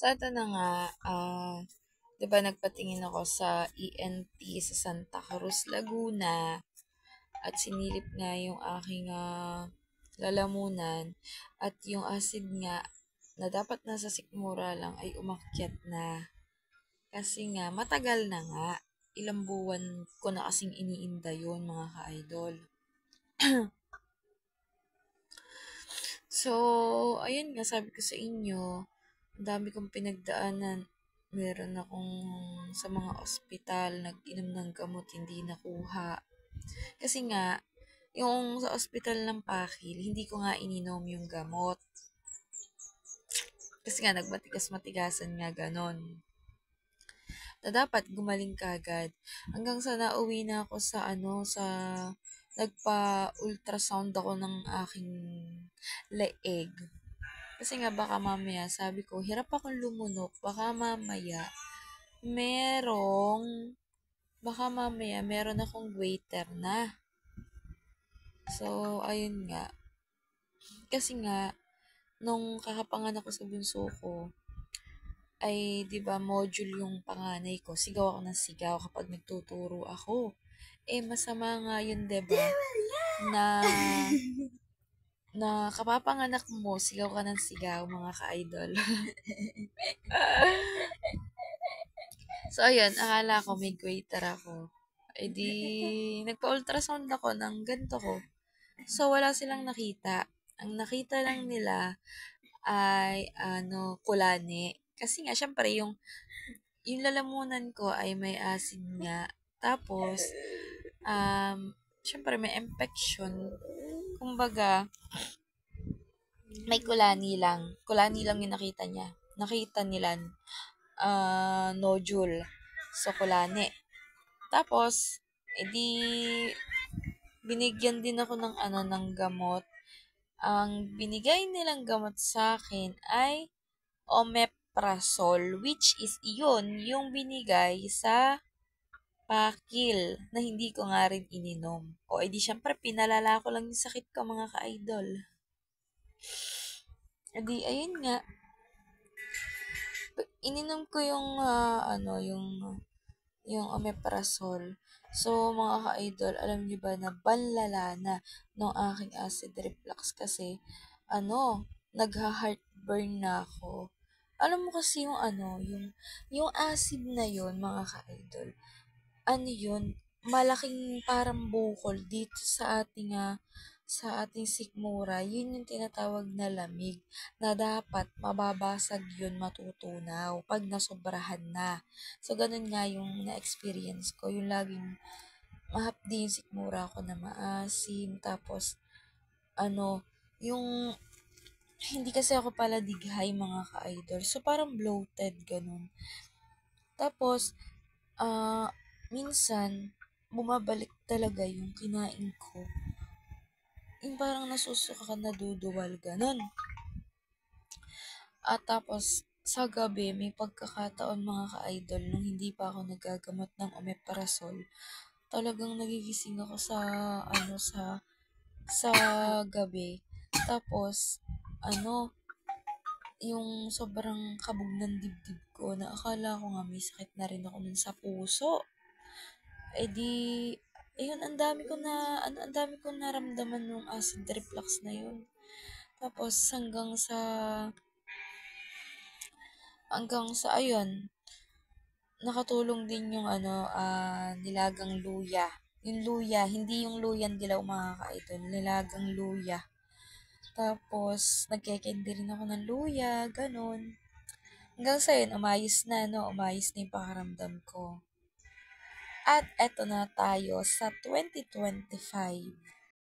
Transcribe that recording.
So, ito na nga, 'di ba nagpatingin ako sa ENT sa Santa Cruz, Laguna at sinilip nga yung aking lalamunan at yung acid nga na dapat nasa sikmura lang ay umakyat na. Kasi nga, matagal na nga. Ilang buwan ko na kasing iniinda yun, mga ka-idol. So, ayun nga, sabi ko sa inyo, ang dami kong pinagdaanan. Meron akong sa mga ospital, nag-inom ng gamot, hindi nakuha. Kasi nga, yung sa ospital ng Pakil, hindi ko nga ininom yung gamot. Kasi nga, nagmatigas-matigasan nga ganon. Na dapat gumaling kagad. Hanggang sa nauwi na ako sa nagpa-ultrasound ako ng aking leeg. Kasi nga baka mamaya, sabi ko, hirap akong lumunok. Merong, baka mamaya meron akong waiter na. So, ayun nga. Kasi nga, nung kakapanganak ko sa bunso ko, ay, di ba, module yung panganay ko. Sigaw ako ng sigaw kapag nagtuturo ako. Eh, masama nga yun, di ba, na, na kapapanganak mo, sigaw ka ng sigaw, mga ka-idol. So, ayun, akala ko may greater ako. Eh di, nagpa-ultrasound ako ng ganito ko. So, wala silang nakita. Ang nakita lang nila ay, kulani. Kasi nga, syempre, yung lalamunan ko ay may acid nga. Tapos, syempre, may infection. Kumbaga, may kulani lang. Kulani lang yung nakita niya. Nakita nila, nodule. So, kulani. Tapos, edi, binigyan din ako ng gamot. Ang binigay nilang gamot sa akin ay omeprazole, which is yun, yung binigay sa pakil na hindi ko nga rin ininom. O, edi syempre, pinalala ko lang yung sakit ko, mga ka-idol. Edi, ayun nga, ininom ko yung omeprazole. So, mga ka-idol, alam niyo ba na banlala na ng aking acid reflux kasi, nagha-heartburn na ako. Alam mo kasi yung acid na yun, mga ka-idol, yun, malaking parang bukol dito sa ating sikmura. Yun yung tinatawag na lamig na dapat mababasag yun, matutunaw pag nasobrahan na. So, ganun nga yung na-experience ko. Yung laging mahapdi yung sikmura ko na maasim. Tapos, yung hindi kasi ako pala dighay, mga ka-idol. So, parang bloated, ganun. Tapos, minsan, bumabalik talaga yung kinain ko. Yung parang nasusuka ka, naduduwal, ganun. At tapos, sa gabi, may pagkakataon, mga ka-idol, nung hindi pa ako nagagamot ng omeprazole, talagang nagigising ako sa gabi. Tapos, yung sobrang kabog ng dibdib ko, na akala ko nga may sakit na rin ako nun sa puso. Eh di, ayun, ang dami ko naramdaman nung acid reflux na yun. Tapos, ayun, nakatulong din yung nilagang luya. Yung luya, hindi yung luyan dilaw, mga ka-idol, nilagang luya. Tapos, nagkekende rin ako ng luya, ganun. Hanggang sa yun, umayos na yung pakaramdam ko. At eto na tayo sa 2025.